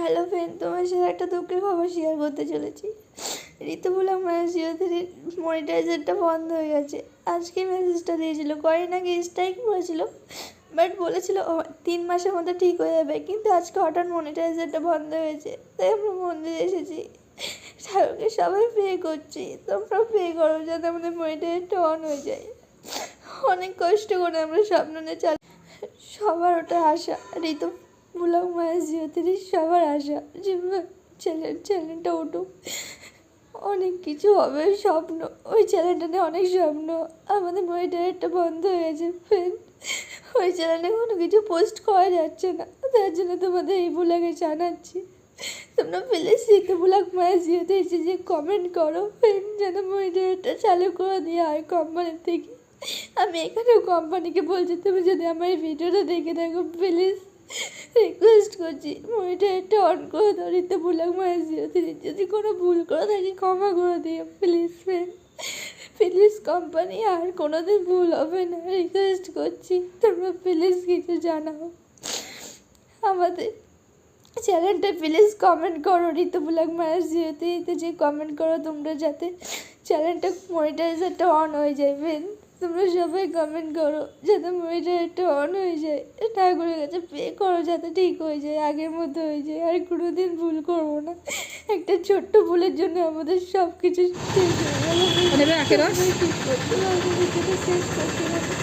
Hello friend, তোমার সাথে একটা দুঃখের খবর শেয়ার করতে চলেছি। ঋতু ব্লগ মায়ের জিওথির মনিটাইজারটা বন্ধ হয়ে গেছে। আজকে মেসেজটা দিয়েছিল, কয়েন আগে স্ট্রাইক করেছিল, বাট বলেছিল 3 মাসের মধ্যে ঠিক হয়ে যাবে, কিন্তু আজকে হঠাৎ মনিটাইজারটা বন্ধ হয়েছে। তাই আমরা মন্দিরে এসেছি, ঠাকুরকে সবাই প্রে করছি, তোমরা প্রে করো যাতে আমাদের মনিটাইজারটা অন হয়ে যায়। অনেক কষ্ট করে আমরা স্বপ্ন নিয়ে সবার ওটা আশা, ঋতু ব্লগ মায়ের জিওথির সবার আশা যে চ্যানেলটা উঠুক, অনেক কিছু হবে স্বপ্ন, ওই চ্যানেলটা নিয়ে অনেক স্বপ্ন। আমাদের মনিটাইজারটা বন্ধ হয়েছে ফ্রেন্ড, ওই চ্যানেলে কোনো কিছু পোস্ট করা যাচ্ছে না, তার জন্য তোমাদের এই ব্লগে জানাচ্ছি। তোমরা প্লিজ ঋতু ব্লগ মায়ের জিওতে এসে যে কমেন্ট করো ফ্রেন্ড, যেন মনিটাইজারটা চালু করে দেওয়া হয় কোম্পানির থেকে। আমি এখানেও কোম্পানিকে বলছি, তুমি যদি আমার এই ভিডিওটা দেখে থাকো প্লিজ রিকোয়েস্ট করছি মনিটাইজারটা অন করে দাও ঋতু ব্লগ মায়ের জিওতে। যদি কোনো ভুল করে থাকি ক্ষমা করে দিও প্লিজ ফ্রেন্ড, প্লিজ কোম্পানি আর কোনোদিন ভুল হবে না, রিকোয়েস্ট করছি তোমরা প্লিজ কিছু জানাও আমাদের চ্যানেলটা। প্লিজ কমেন্ট করো ঋতু ব্লগ মায়ের জিওতে, এতে যে কমেন্ট করো তোমরা যাতে চ্যানেলটা মনিটাইজারটা অন হয়ে যায় ফ্রেন্ড। তোমরা সবাই কমেন্ট করো যাতে মনিটাইজারটা অন হয়ে যায়, ঠাকুরের কাছে পে করো যাতে ঠিক হয়ে যায়, আগের মতো হয়ে যায়, আর কোনোদিন ভুল করবো না। একটা ছোট্ট ভুলের জন্য আমাদের সব কিছু শেষ হয়ে গেল, ঠিক করতে পারবো, শেষ করতে পারবো।